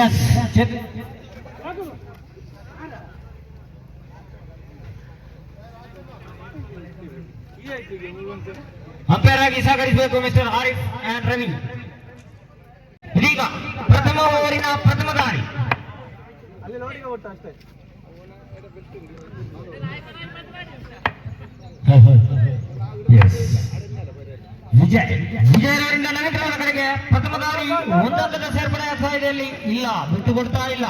S umpire ಆಗಿ ಸಹಕರಿಸಬೇಕು mister Arif and Ravi. ಇದೀಗ ಪ್ರಥಮ ಓವರಿನ ಪ್ರಥಮ ದಾಳಿ. ವಿಜಯರವರಿಂದ ನವೀನರವರ ಕಡೆಗೆ ಪ್ರಥಮ ದಾಳಿ. ಒಂದಂಕದ ಸೇರ್ಪಡೆ ಸಾಧ್ಯತೆಯಲ್ಲಿ ಇಲ್ಲ, ಬಿಟ್ಟು ಕೊಡ್ತಾ ಇಲ್ಲ.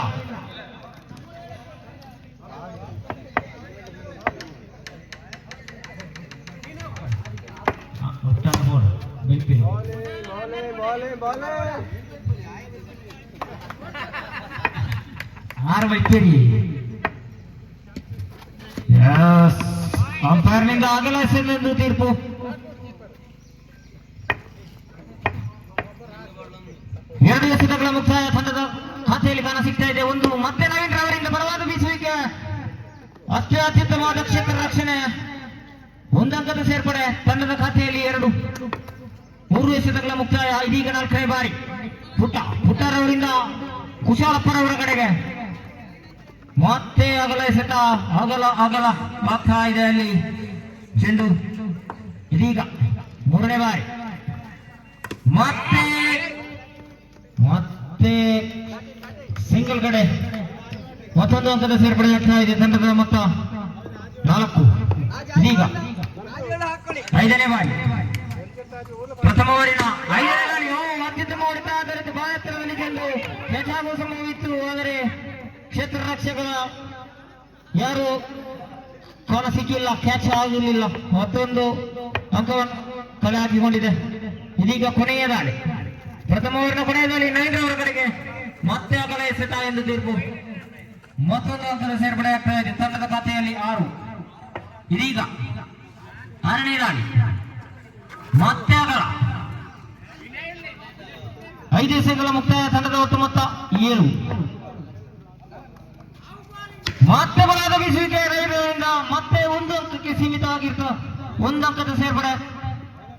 ಆರು ವೈದ್ಯರಿ ಅಂಪೈರ್ನಿಂದ ಅಗಲಿಸಲೆಂದು ತೀರ್ಪು. ಎರಡು ಎಸೆತಗಳ ಮುಕ್ತಾಯ ತಂಡದ ಖಾತೆಯಲ್ಲಿ ಕಾಣ ಸಿಗ್ತಾ ಇದೆ. ಒಂದು ಮತ್ತೆ ನವೀನರವರಿಂದ ಬಲವಾದ ಬೀಸುವಿಕೆ, ಅಷ್ಟೇ ಅತ್ಯುತ್ತಮವಾದ ಕ್ಷೇತ್ರ ರಕ್ಷಣೆ, ಒಂದಂಕದ ಸೇರ್ಪಡೆ ತಂಡದ ಖಾತೆಯಲ್ಲಿ. ಮೂರು ಎಸೆತಗಳ ಮುಕ್ತಾಯ. ಇದೀಗ ನಾಲ್ಕನೇ ಬಾರಿ ಪುಟ್ಟರವರಿಂದ ಕುಶಾಲಪ್ಪರವರ ಕಡೆಗೆ ಮತ್ತೆ ಅಗಲ ಎಸೆತ, ಅಗಲ ಆಗ್ತಾ ಇದೆ ಅಲ್ಲಿ ಚೆಂಡು. ಇದೀಗ ಮೂರನೇ ಬಾರಿ ಮತ್ತೆ ಸಿಂಗಲ್ ಕಡೆ ಮತ್ತೊಂದು ಅಂಕದ ಸೇರ್ಪಡೆ ಆಗ್ತಾ ಇದೆ ತಂಡದ ಮೊತ್ತ 4. ಇದೀಗ ಐದನೇ ಬಾರಿ ಪ್ರಥಮ ಓವರಿನ 5ನೇ ದಾಳಿ. ಅತ್ಯುತ್ತಮ ಹೊಡೆತ, ಅದರ ಬಾಯತ್ತರದಲ್ಲಿ ಚೆಂಡು ಹೆಚ್ಚಾಗುವ ಸಂಭವವಿತ್ತು, ಆದರೆ ಕ್ಷೇತ್ರ ರಕ್ಷಕರ ಯಾರು ಕೋನ ಸಿಕ್ಕಿಲ್ಲ, ಕ್ಯಾಚ್ ಆಗಿರಲಿಲ್ಲ. ಮತ್ತೊಂದು ಅಂಕವನ್ನು ಕಲೆ ಹಾಕಿಕೊಂಡಿದೆ. ಇದೀಗ ಕೊನೆಯ ದಾಳಿ, ಪ್ರಥಮ ಓವರಿನ ಕೊನೆಯ ದಾಳಿ. ನವೀನರವರ ಕಡೆಗೆ ಮತ್ತೆ ಅಗಲ ಎಸೆತ ಎಂದು ತೀರ್ಪು. ಮತ್ತೊಂದು ಅಂಕದ ಸೇರ್ಪಡೆ ಆಗ್ತಾ ಇದೆ ತಂಡದ ಖಾತೆಯಲ್ಲಿ 6. ಇದೀಗ 6ನೇ ದಾಳಿ, ಮತ್ತೆ ಅಗಲ. 5 ಎಸೆತಗಳ ಮುಕ್ತಾಯ. ತಂಡದ ಒಟ್ಟು ಮೊತ್ತ 7. ಮತ್ತೆ ಬಲವಾದ ಬೀಸುವಿಕೆ ರೈಲ್ವೆಯಿಂದ ಮತ್ತೆ ಒಂದು ಅಂಕಕ್ಕೆ ಸೀಮಿತವಾಗಿರ್ತ. ಒಂದು ಅಂಕದ ಸೇರ್ಪಡೆ.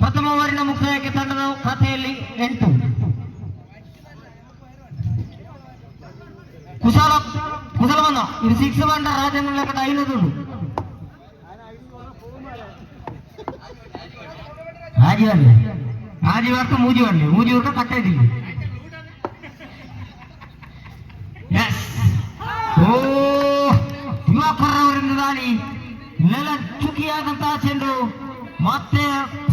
ಪ್ರಥಮ ಓವರಿನ ಮುಕ್ತಾಯಕ್ಕೆ ತಂಡದ ಖಾತೆಯಲ್ಲಿ 8. ಕುಶಲವನ್ನ ಇದು 6 ಬಂಡ ರಾಜನ ಲೆಕ್ಕದ 5 ಆಜಿ ವರ್ತ ಮೂಜಿ ವರ್ತ ಕಟ್ಟ ಇದ್ದೀವಿ. ಯುವಕರವರಿಂದ ದಾಳಿ, ನೆಲ ಚುಕಿಯಾದಂತಹ ಚೆಂಡು ಮತ್ತೆ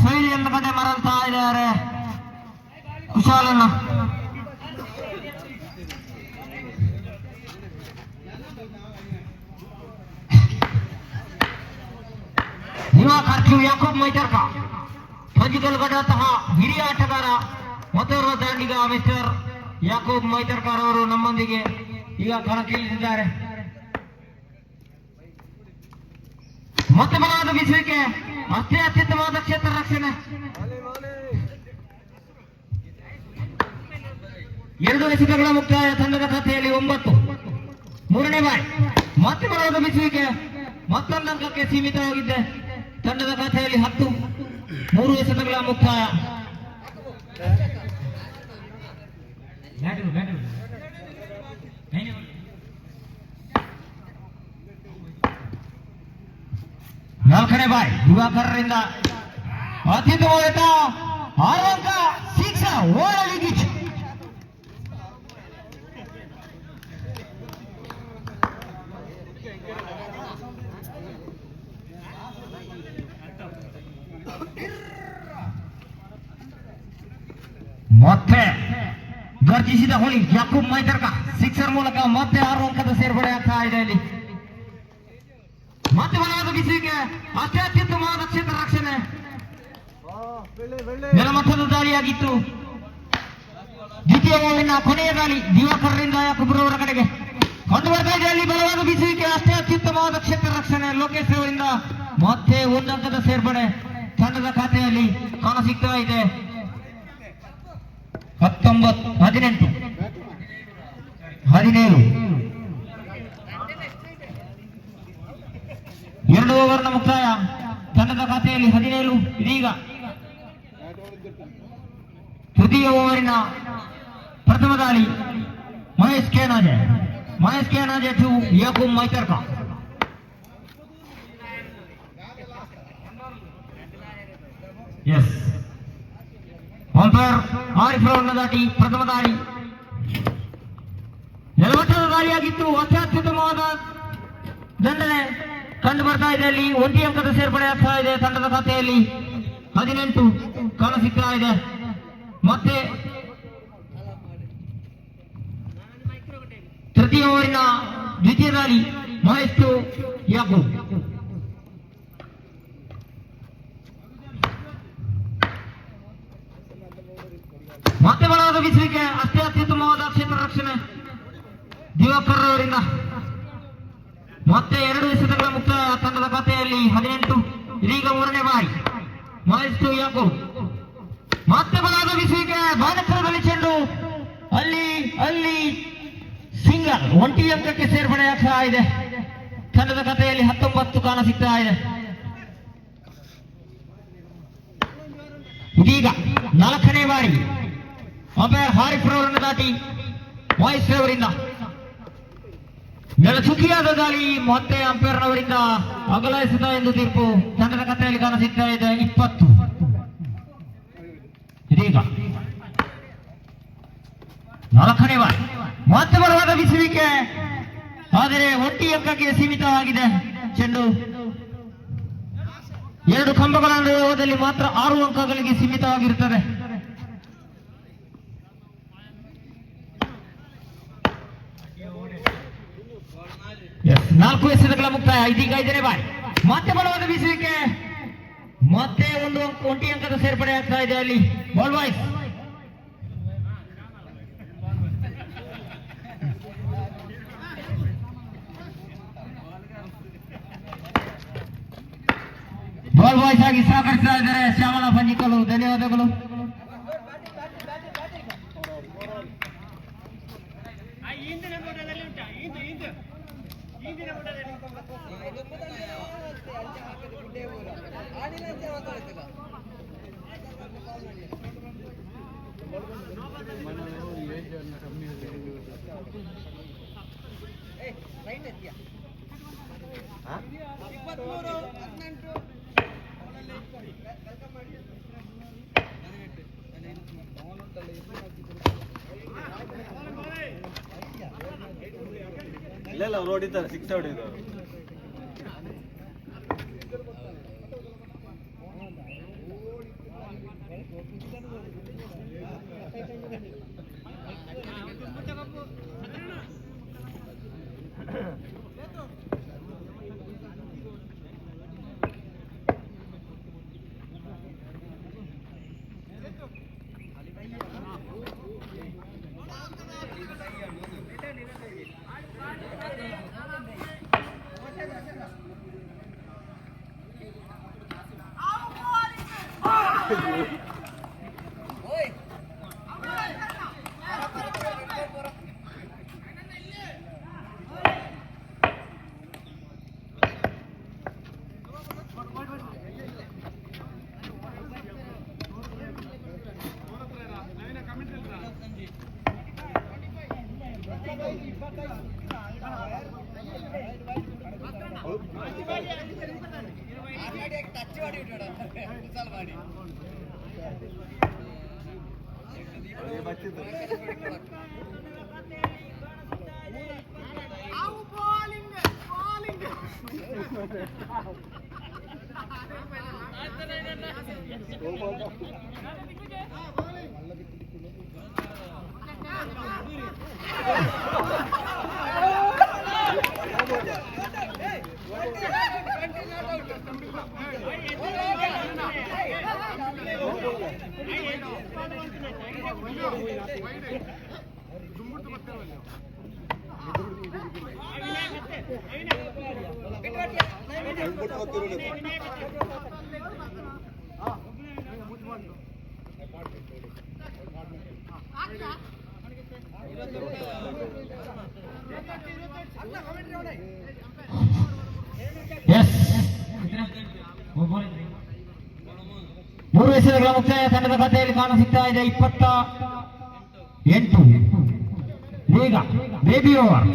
ಶೈಲಿಯನ್ನು ಕಡೆ ಮರಳ್ತಾ ಇದ್ದಾರೆ ಕುಶಾಲನ್ನ. ಯುವ ಖರ್ಚು ಯಾಕೂಬ್ ಮೈತರ್ಕ, ಫಜಿಕಲ್ ಗಡಂತಹ ಹಿರಿಯ ಆಟಗಾರ ಮತ್ತೋರ್ವ ದಾಂಡಿಗ ಮಿಸ್ಟರ್ ಯಾಕೂಬ್ ಮೈತರ್ಕರ್ ಅವರು ನಮ್ಮೊಂದಿಗೆ ಈಗ ಕಣಕ್ಕಿಳಿದಿದ್ದಾರೆ. ಮತ್ತೆ ಬಲವಾದ ಬೀಸುವಿಕೆ, ಅಷ್ಟೇ ಅತ್ಯುತ್ತಮವಾದ ಕ್ಷೇತ್ರ ರಕ್ಷಣೆ. 2 ಎಸೆತಗಳ ಮುಕ್ತಾಯ. ತಂಡದ ಖಾತೆಯಲ್ಲಿ 9. ಮೂರನೇ ಬಾರಿ ಮತ್ತೆ ಬಲವಾದ ಬೀಸುವಿಕೆ, ಮತ್ತೊಂದು ಅಂಕಕ್ಕೆ ಸೀಮಿತವಾಗಿದ್ದೆ. ತಂಡದ ಖಾತೆಯಲ್ಲಿ 10. 3 ಎಸೆತಗಳ ಮುಕ್ತಾಯ. ನಾಲ್ಕನೇ ಬಾರಿ ಯುವಕರರಿಂದ ಅತ್ಯುತ್ತಮ ಹೊಡೆತ, 6 ಅಂಕ, 6 ಓಡಲಿ ಗೀಚು. ಮತ್ತೆ ಗರ್ಜಿಸಿದ ಹೋಳಿ ಯಾಕೂಬ್ ಮೈತರ್ಕ 6 ಮೂಲಕ ಮತ್ತೆ 6 ಅಂಕದ ಸೇರ್ಪಡೆ ಆಗ್ತಾ ಇದೆ ಇಲ್ಲಿ. ಮತ್ತೆ ಬಲವಾದ ಬೀಸುವಿಕೆ, ಅಷ್ಟೇ ಅತ್ಯುತ್ತಮವಾದ ಕ್ಷೇತ್ರ ರಕ್ಷಣೆ. ನೆಲಮಟ್ಟದ ದಾಳಿಯಾಗಿತ್ತು. ದ್ವಿತೀಯ ಓವರಿನ ಕೊನೆಯ ದಾಳಿ ದಿವಾಕರರಿಂದ ಯಾಕೂಬ್ರವರ ಕಡೆಗೆ ಕಂಡು ಬರ್ತಾ ಇದೆ ಅಲ್ಲಿ ಬಲವಾದ ಬೀಸುವಿಕೆ, ಅಷ್ಟೇ ಅತ್ಯುತ್ತಮವಾದ ಕ್ಷೇತ್ರ ರಕ್ಷಣೆ. ಲೋಕೇಶ್ ಅವರಿಂದ ಮತ್ತೆ 1 ಅಂಕದ ಸೇರ್ಪಡೆ ತಂಡದ ಖಾತೆಯಲ್ಲಿ ಕಾಣ ಸಿಗ್ತಾ ಇದೆ. 19, 18, 17. 2 ಓವರ್ನ ಮುಕ್ತಾಯ. ತಂಡದ ಖಾತೆಯಲ್ಲಿ 17. ಇದೀಗ ತೃತೀಯ ಓವರಿನ ಪ್ರಥಮ ದಾಳಿ. ಮಹೇಶ್ ಕೇನಾಜೆ ಟು ಯಾಕೂಬ್ ಮೈತರ್ಕ. ಎಸ್ ಅಂಪೈರ್ ಆರಿಫ್ ರವರನ್ನು ದಾಟಿ ಪ್ರಥಮ ದಾಳಿ ಎಡವಟ್ಟದ ದಾಳಿಯಾಗಿತ್ತು. ಅತ್ಯತ್ಯುತ್ತಮವಾದ ದಂಡನೆ ಕಂಡು ಬರ್ತಾ ಇದೆ. ಅಲ್ಲಿ 1 ಅಂಕದ ಸೇರ್ಪಡೆ ಆಗ್ತಾ ಇದೆ ತಂಡದ ಖಾತೆಯಲ್ಲಿ. 18 ಕಾಣಸಿಗ್ತಾ ಇದೆ. ಮತ್ತೆ ತೃತೀಯ ಓವರಿನ ದ್ವಿತೀಯ ದಾಳಿ ಮಹೇಶ್ ಟು ಯಾಕೂಬ್. ಮತ್ತೆ ಬಲವಾದ ಬೀಸುವಿಕೆ, ಅಷ್ಟೇ ಅತ್ಯುತ್ತಮವಾದ ಕ್ಷೇತ್ರ ರಕ್ಷಣೆ ದಿವಾಕರ್ ಅವರಿಂದ. ಮತ್ತೆ 2 ಎಸೆತಗಳ ಮುಕ್ತಾಯ ತಂಡದ ಖಾತೆಯಲ್ಲಿ. 18 ಇದೀಗ 3ನೇ ಬಾರಿ ಮಹೇಶ್ ಟು ಯಾಕೂಬ್. ಮತ್ತೆ ಬಲವಾದ ಬೀಸುವಿಕೆ, ಬಾಣಕರದಲ್ಲಿ ಚೆಂಡು, ಅಲ್ಲಿ ಸಿಂಗಲ್ 1 ಅಂಕಕ್ಕೆ ಸೇರ್ಪಡೆ ಆಗ್ತಾ ಇದೆ ತಂಡದ ಖಾತೆಯಲ್ಲಿ. 19 ಕಾಣ ಸಿಗ್ತಾ ಇದೆ. ಇದೀಗ 4ನೇ ಬಾರಿ ಅಂಪೈರ್ ಆರಿಫ್ ರವರನ್ನು ದಾಟಿ ಮಹೇಶ್ ರವರಿಂದ ನೆಲಚುಕ್ಕಿಯಾದ ದಾಳಿ. ಮತ್ತೆ ಅಂಪೈರ್ನವರಿಂದ ಅಗಲ ಎಸೆತ ಎಂದು ತೀರ್ಪು ತಂಡದ ಖಾತೆಯಲ್ಲಿ ಕಾಣ ಸಿಗ್ತಾ ಇದೆ. 20 ಇದೀಗ 4ನೇ ಬಾರಿ ಮತ್ತೆ ಬಲವಾದ ಬೀಸುವಿಕೆ, ಆದರೆ 1 ಅಂಕಕ್ಕೆ ಸೀಮಿತವಾಗಿದೆ ಚೆಂಡು. 2 ಕಂಬಗಳ ನಡುವೆ ಮಾತ್ರ 6 ಅಂಕಗಳಿಗೆ ಸೀಮಿತವಾಗಿರುತ್ತದೆ. ನಾಲ್ಕು ಎಸೆತಗಳ ಮುಕ್ತಾಯ. ಇದೀಗ 5ನೇ ಬಾರಿ ಮತ್ತೆ ಬಲವಾದ ಬೀಸುವಿಕೆ, ಮತ್ತೆ 1 ಅಂಕದ ಸೇರ್ಪಡೆ ಆಗ್ತಾ ಇದೆ. ಅಲ್ಲಿ ಬಾಲ್ ಬಾಯ್ಸ್ ಆಗಿ ಸಹಕರಿಸ್ತಾ ಇದ್ದಾರೆ ಶ್ಯಾಮಲ ಪಂಜಿಕಲು. ಧನ್ಯವಾದಗಳು. ಇಲ್ಲ ಅವ್ರು ಹೊಡಿತಾರೆ, 6 ಹೊಡಿದ್ರು. ಮೂರು ಎಸೆತಗಳ ಮುಕ್ತಾಯ ತಂಡದ ಖಾತೆಯಲ್ಲಿ ಕಾಣ ಸಿಗ್ತಾ ಇದೆ 28. ಬೇಗ ಬೇಬಿ ಓವರ್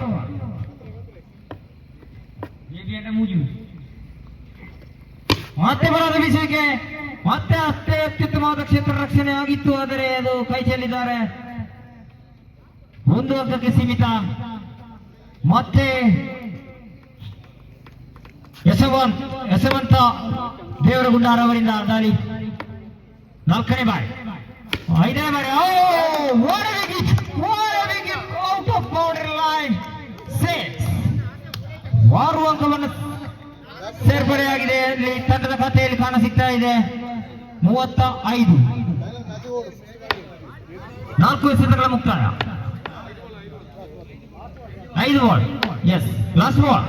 ಬೇಬಿ ಅಂತ ಮುಗಿಯುವುದು ಮತ್ತೆ ಬರೋದ ವಿಷಯಕ್ಕೆ ಮತ್ತೆ ಅಷ್ಟೇ ಅತ್ಯುತ್ತಮವಾದ ಕ್ಷೇತ್ರ ರಕ್ಷಣೆ ಆಗಿತ್ತು. ಆದರೆ ಅದು ಕೈ ಚೆಲ್ಲಿದ್ದಾರೆ. 1 ಅಂಕಕ್ಕೆ ಸೀಮಿತ. ಮತ್ತೆ ಯಶವಂತ ದೇವರಗುಂಡಾರವರಿಂದ ದಾಳಿ. 4ನೇ ಬಾರಿ 5ನೇ ಬಾರಿ ಔಟ್ ಆಫ್ ಬೌಂಡರಿ ಲೈನ್. 6 ಅಂಕವನ್ನು ಸೇರ್ಪಡೆಯಾಗಿದೆ. ಇಲ್ಲಿ ತಂಡದ ಖಾತೆಯಲ್ಲಿ ಕಾಣಸಿಗ್ತಾ ಇದೆ 35. 4 ಎಸೆತಗಳ ಮುಕ್ತಾಯ. 5 ball. Yes, last ball.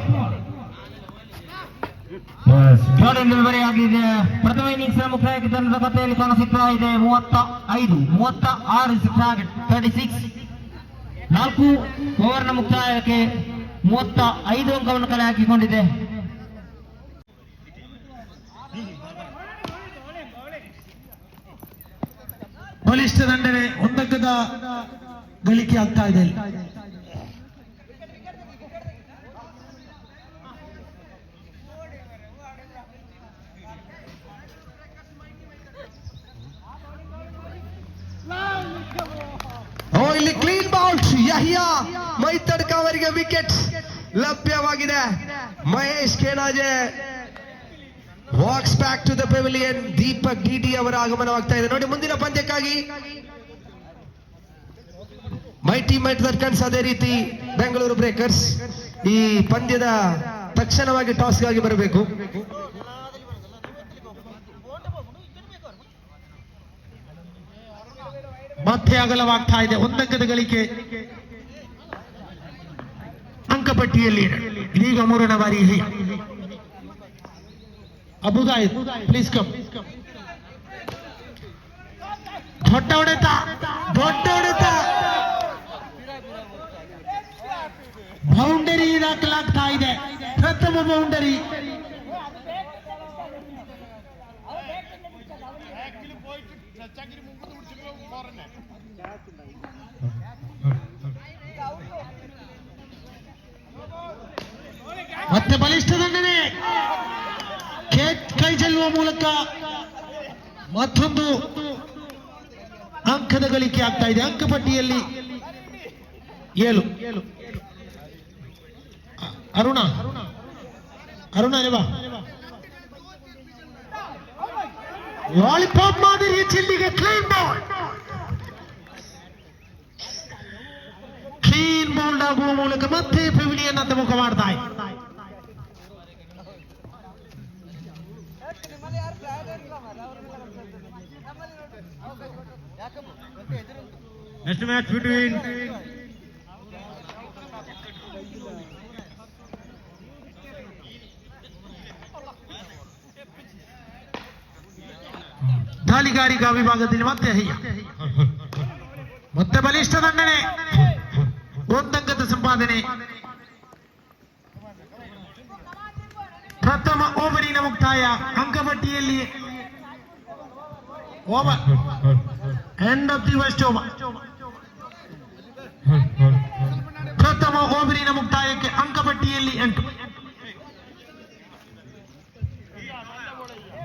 Jordan delivery ಆಗಿದೆ. ಪ್ರಥಮ ಇನ್ನಿಂಗ್ಸ್ ಮುಕ್ತಾಯಕ್ಕೆ ತಂಡದ ಖಾತೆಯಲ್ಲಿ ಕಾಣಸಿಗ್ತಾ ಇದೆ 35. 36 ಟಾರ್ಗೆಟ್ 36. 4 ಓವರ್ನ ಮುಕ್ತಾಯಕ್ಕೆ 35 ಅಂಕವನ್ನು ಕಲೆ ಹಾಕಿಕೊಂಡಿದೆ. ಬಲಿಷ್ಠ ದಂಡನೆ 1 ಅಂಕದ ಗಳಿಕೆ ಆಗ್ತಾ ಇದೆ. ಇಲ್ಲಿ ಕ್ಲೀನ್ ಬೌಲ್ಡ್ ಯಹಿಯಾ ಮೈತಡ್ಕ ಅವರಿಗೆ ವಿಕೆಟ್ ಲಭ್ಯವಾಗಿದೆ. Mahesh Kenaje walks back to the pavilion. Deepak DT ಅವರ ಆಗಮನವಾಗ್ತಾ ಇದೆ. ನೋಡಿ, ಮುಂದಿನ ಪಂದ್ಯಕ್ಕಾಗಿ ಮೈಟಿ ಮೈಟ್ಸ್ ಅದೇ ರೀತಿ ಬೆಂಗಳೂರು ಬ್ರೇಕರ್ಸ್ ಈ ಪಂದ್ಯದ ತಕ್ಷಣವಾಗಿ ಟಾಸ್ಗಾಗಿ ಬರಬೇಕು. ಮತ್ತೆ ಅಗಲವಾಗ್ತಾ ಇದೆ. 1 ಅಂಕದ ಗಳಿಕೆ ಅಂಕಪಟ್ಟಿಯಲ್ಲಿ ಇದೀಗ 3ನೇ ಬಾರಿ. ಅಬುದಾಯಿದ್ ಪ್ಲೀಸ್ ಕಮ್. ದೊಡ್ಡ ಹೊಡೆತ ಬೌಂಡರಿ ದಾಖಲಾಗ್ತಾ ಇದೆ. ಪ್ರಥಮ ಬೌಂಡರಿ. ಮತ್ತೆ ಬಲಿಷ್ಠ ದಂಡನೆ ಕೈ ಚೆಲ್ಲುವ ಮೂಲಕ ಮತ್ತೊಂದು ಅಂಕದ ಗಳಿಕೆ ಆಗ್ತಾ ಇದೆ. ಅಂಕಪಟ್ಟಿಯಲ್ಲಿ 7. ಅರುಣ ಬಾ. ಲಾಲಿಪಾಪ್ ಮಾದರಿಯ ಚೆಲ್ಲಿಗೆ ಕ್ಲೀನ್ ಬೌಲ್ಡ್ ಆಗುವ ಮೂಲಕ ಮತ್ತೆ ಪೆವಿಲಿಯನ್ ಅಂತ ಮುಖ ಮಾಡ್ತಾ ಇದೆ. Next match between ದಾಳಿಗಾರಿಕಾ ವಿಭಾಗದಲ್ಲಿ ಮತ್ತೆ ಬಲಿಷ್ಠ ದಂಡನೆ. 1 ಅಂಕದ ಸಂಪಾದನೆ. ಪ್ರಥಮ ಓವರಿನ ಮುಕ್ತಾಯ. ಅಂಕಪಟ್ಟಿಯಲ್ಲಿ over end of the first over. ಪ್ರಥಮ ಓವರಿನ ಮುಕ್ತಾಯಕ್ಕೆ ಅಂಕಪಟ್ಟಿಯಲ್ಲಿ 8.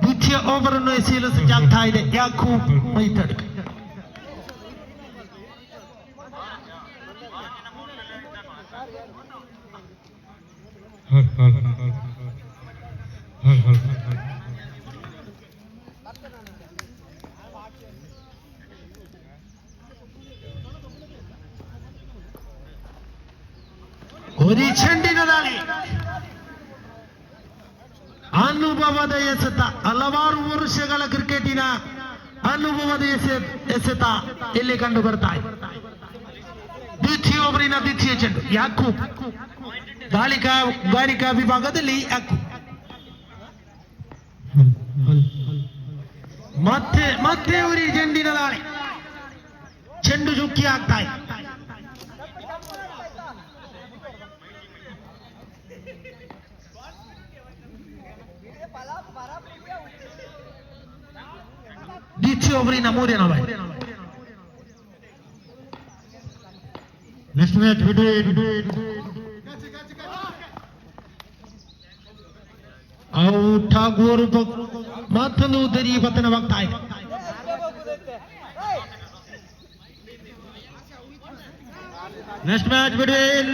ದ್ವಿತೀಯ ಓವರ್ ಅನ್ನು ಎಸೆಯಲು ಸಜ್ಜಾಗ್ತಾ ಇದೆ ಯಾಕೂಬ್ ಮೈತಡ್ಕ. ಚೆಂಡಿನ ದಾಳಿ. ಅನುಭವದ ಎಸೆತ. ಹಲವಾರು ವರ್ಷಗಳ ಕ್ರಿಕೆಟಿನ ಅನುಭವದ ಎಸೆತ ಇಲ್ಲಿ ಕಂಡು ಬರ್ತಾ ಇದೆ. ದ್ವಿತೀಯ ಓವರಿನ ದ್ವಿತೀಯ ಚೆಂಡು ಯಾಕೂಬ್. ಗಾರಿಕಾ ವಿಭಾಗದಲ್ಲಿ ಯಾಕೂಬ್. ಮತ್ತೆ ಅವರಿಗೆ ಚೆಂಡಿನ ದಾಳಿ. ಚೆಂಡು ಜುಕ್ಕಿ ಆಗ್ತಾ ಇದೆ. ದ್ವಿತೀಯ ಓವರಿನ 3ನೇ ಬಾರಿ. next Next match between out ಆಗುವರು ಮತ್ತೊಂದು ಉದ್ದರಿ ಪತನವಾಗ್ತಾ ಇದೆ. Next match between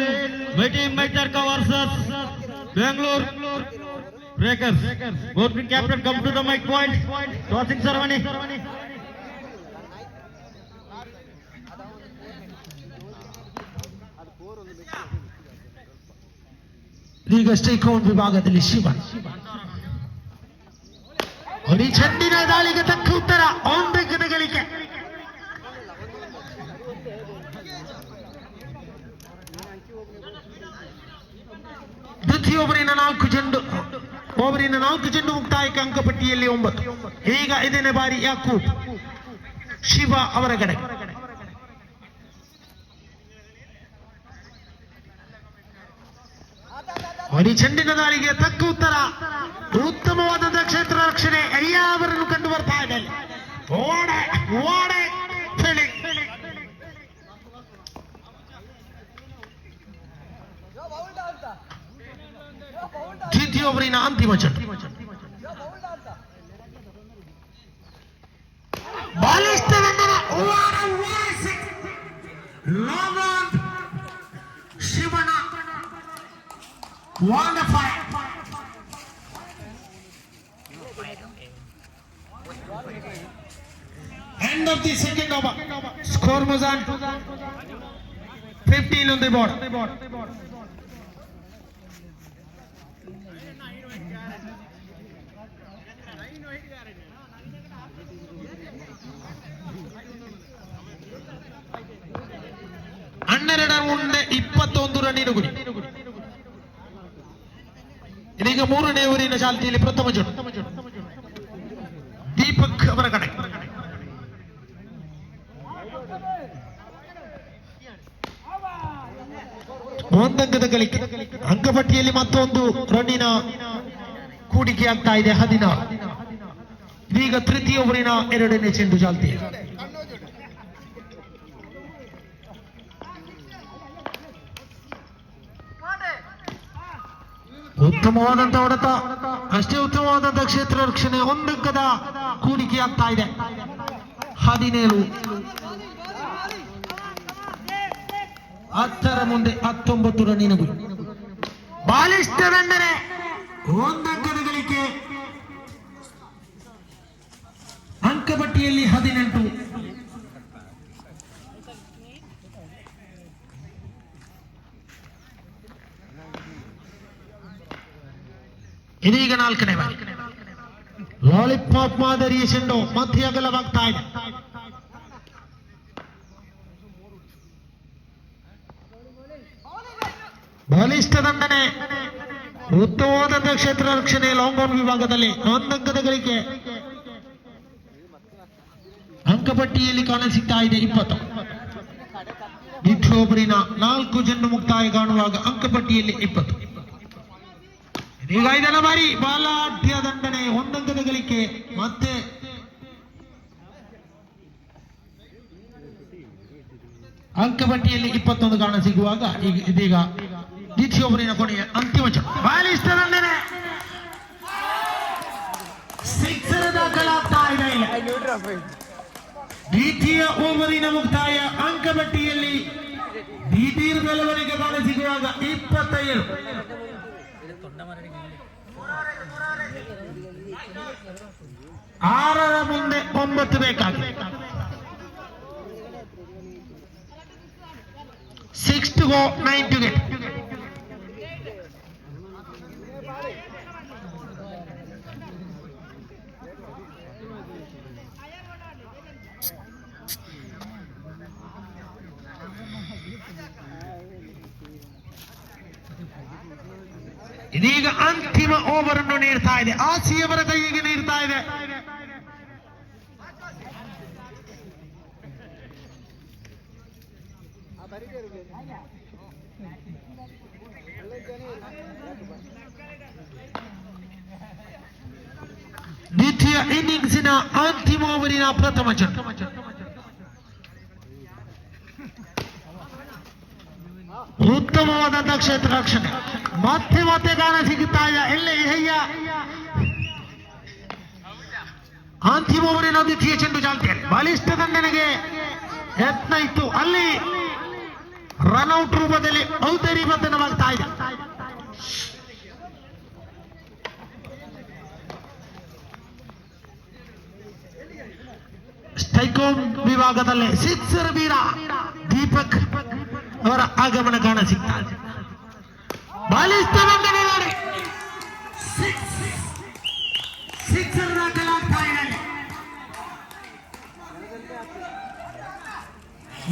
Mighty Maitarka versus Bangalore Breakers. Both team captain come to the mic point. Tossing ceremony. ಈಗ ಸ್ಟ್ರೈಕ್ ಔಟ್ ವಿಭಾಗದಲ್ಲಿ ಶಿವನ್ ಈ ಚೆಂಡಿನ ದಾಳಿಗೆ ತಕ್ಕ ಉತ್ತರ ಒಂದೆಂಕದ ಗಳಿಕೆ. ದ್ವಿತೀಯ ಓವರಿನ 4 ಚೆಂಡು ಮುಕ್ತಾಯಕ್ಕೆ ಅಂಕಪಟ್ಟಿಯಲ್ಲಿ 9. ಈಗ 5ನೇ ಬಾರಿ ಯಾಕೂಬ್ ಶಿವ ಅವರ ಕಡೆ. ಈ ಚೆಂಡಿನ ದಾಳಿಗೆ ತಕ್ಕ ಉತ್ತರ ಉತ್ತಮವಾದ ಕ್ಷೇತ್ರ ರಕ್ಷಣೆ ಅಯ್ಯ ಅವರನ್ನು ಕಂಡು ಬರ್ತಾ ಇದೆ. ಓಡೆ ದ್ವಿತೀಯ ಓವರಿನ ಅಂತಿಮ ಚೆಂಡು. ಬಾಲಿಷ್ಠ ಶಿವನ wonderful end of the second over. Score was on 15 on the board. ಹನ್ನೆರಡರ ಮುಂದೆ 21 ರನ್ನಿನ ಗುರಿ. ಇದೀಗ 3ನೇ ಓವರಿನ ಚಾಲ್ತಿಯಲ್ಲಿ ಪ್ರಥಮ ಚೆಂಡು ದೀಪಕ್ ಅವರ ಕಡೆ. ಒಂದಂಕದ ಗಳಿಕೆ. ಅಂಕಪಟ್ಟಿಯಲ್ಲಿ ಮತ್ತೊಂದು ರನ್ನಿನ ಕೂಡಿಕೆ ಆಗ್ತಾ ಇದೆ 16. ಇದೀಗ ತೃತೀಯ ಓವರಿನ 2ನೇ ಚೆಂಡು ಚಾಲ್ತಿ. ಉತ್ತಮವಾದಂತ ಹೊಡೆತ, ಅಷ್ಟೇ ಉತ್ತಮವಾದಂತ ಕ್ಷೇತ್ರ ರಕ್ಷಣೆ. ಒಂದಂಕದ ಕೂಡಿಕೆ ಆಗ್ತಾ ಇದೆ 17. 10ರ ಮುಂದೆ 19 ರನ್ನಿನ ಗುರಿ. ಬಾಲಿಷ್ಠ ರನ್ನರೆ ಒಂದಂಕದ ಗಳಿಕೆ. ಅಂಕಪಟ್ಟಿಯಲ್ಲಿ 18. ಇದೀಗ 4ನೇ ಬಾರಿ ಲಾಲಿಪಾಪ್ ಮಾದರಿಯ ಚೆಂಡು ಮಧ್ಯ ಅಗಲವಾಗ್ತಾ ಇದೆ. ಬಲಿಷ್ಠ ದಂಡನೆ, ಉತ್ತಮವಾದ ಕ್ಷೇತ್ರ ರಕ್ಷಣೆ. ಲಾಂಗ್ ಆನ್ ವಿಭಾಗದಲ್ಲಿ 1 ಅಂಕದ ಗಳಿಕೆ. ಅಂಕಪಟ್ಟಿಯಲ್ಲಿ ಕಾಣಸಿಗ್ತಾ ಇದೆ 20. ದ್ವಿತೀಯ ಓವರಿನ 4 ಚೆಂಡು ಮುಕ್ತಾಯ ಕಾಣುವಾಗ ಅಂಕಪಟ್ಟಿಯಲ್ಲಿ 20. ಈಗ 5ನೇ ಬಾರಿ ಬಾಲಾಢ್ಯ ದಂಡನೆ, 1 ಅಂಕದ ಗಳಿಕೆ. ಮತ್ತೆ ಅಂಕಪಟ್ಟಿಯಲ್ಲಿ 21 ಕಾಣ ಸಿಗುವಾಗ ಇದೀಗ ದ್ವಿತೀಯ ಓವರಿನ ಕೊನೆಯ ಅಂತಿಮ ಚೆಂಡು ಬಾಲಿಷ್ಠ ದಂಡನೆ, 6 ದಾಖಲಾಗ್ತಾ ಇದೆ. ದ್ವಿತೀಯ ಓವರಿನ ಮುಕ್ತಾಯ ಅಂಕಪಟ್ಟಿಯಲ್ಲಿ ದ್ವಿತೀಯ ಬೆಳವಣಿಗೆ ಕಾಣ ಸಿಗುವಾಗ 25. 6ರ ಮುಂದೆ 9 ಬೇಕಾಗಿದೆ. 6 to go, 9 to get. ಇದೀಗ ಅಂತಿಮ ಓವರ್ ಅನ್ನು ನೀಡ್ತಾ ಇದೆ, ಆಸಿಯವರ ಕೈಗೆ ನೀಡ್ತಾ ಇದೆ. ದ್ವಿತೀಯ ಇನ್ನಿಂಗ್ಸಿನ ಅಂತಿಮ ಓವರಿನ ಪ್ರಥಮ ಚೆಂಡು. ಉತ್ತಮವಾದಂತಹ ಕ್ಷೇತ್ರ ರಕ್ಷಣೆ. ಮತ್ತೆ ಮತ್ತೆ ಕಾಣ ಸಿಗುತ್ತಾ ಇದೆ. ಎಲ್ಲಿ ಹೆಯ್ಯ ಅಂತಿಮ ಓವರಿನ ದ್ವಿತೀಯ ಚೆಂಡು ಚಾಲ್ತಿಯಲ್ಲಿ ಬಲಿಷ್ಠ ದಂಡನೆಗೆ ಯತ್ನ ಇತ್ತು. ಅಲ್ಲಿ ರನ್ಔಟ್ ರೂಪದಲ್ಲಿ ಔತರಿ ಬಂಧನವಾಗ್ತಾ ಇದೆ. ಸ್ಟ್ರೈಕೋನ್ ವಿಭಾಗದಲ್ಲಿ ಸಿಕ್ಸರ್ ವೀರ ದೀಪಕ್ ಅವರ ಆಗಮನ ಕಾಣ ಸಿಗ್ತಾ ಇದೆ. ಬಲಿಷ್ಠ ಬಂಧನ ನೋಡಿ ಸಿಕ್ಸರ್ ದಾಖಲಾಗ್ತಾ ಇದೆ.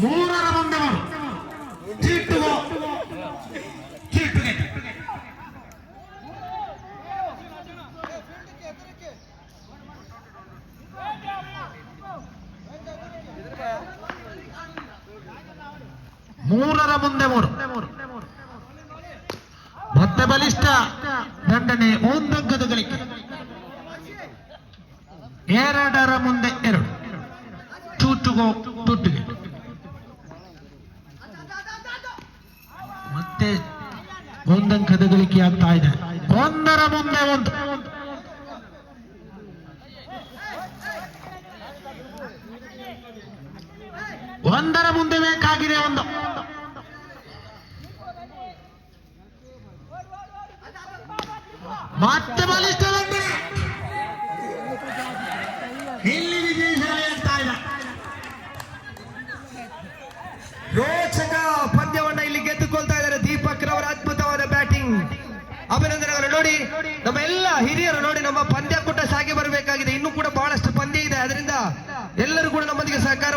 3ರ ಬಂದವರು ಚೀಟುಗೆ ಮೂರರ ಮುಂದೆ 3 ಮತ್ತೆ ಬಲಿಷ್ಠ ದಂಡನೆ 1 ಅಂಕದ ಗಳಿಕೆ. 2ರ ಮುಂದೆ 2 ಟುಟ್ಟಿಗೆ ಮತ್ತೆ 1 ಅಂಕದ ಗಳಿಕೆ ಆಗ್ತಾ ಇದೆ. 1ರ ಮುಂದೆ 1 1ರ ಮುಂದೆ ಬೇಕಾಗಿದೆ 1. ಮತ್ತೆ ಬಲಿಷ್ಠ ದಂಡನೆ ಇಲ್ಲಿ ವಿಜಯಶಾಲಿಯಾಗ್ತಾ ಇದೆ. ರೋಚಕ ಪಂದ್ಯವನ್ನ ಇಲ್ಲಿ ಗೆದ್ದುಕೊಳ್ತಾ ಇದ್ದಾರೆ ದೀಪಕ್ ರವರ ಅದ್ಭುತವಾದ ಬ್ಯಾಟಿಂಗ್. ಅಭಿನಂದನೆಗಳು. ನೋಡಿ ನಮ್ಮ ಎಲ್ಲ ಹಿರಿಯರು ನೋಡಿ ನಮ್ಮ ಪಂದ್ಯ ಕೂಟ ಸಾಗಿ ಬರಬೇಕಾಗಿದೆ. ಇನ್ನೂ ಕೂಡ ಬಹಳಷ್ಟು ಪಂದ್ಯ ಇದೆ. ಅದರಿಂದ ಎಲ್ಲರೂ ಕೂಡ ನಮ್ಮೊಂದಿಗೆ ಸಹಕಾರ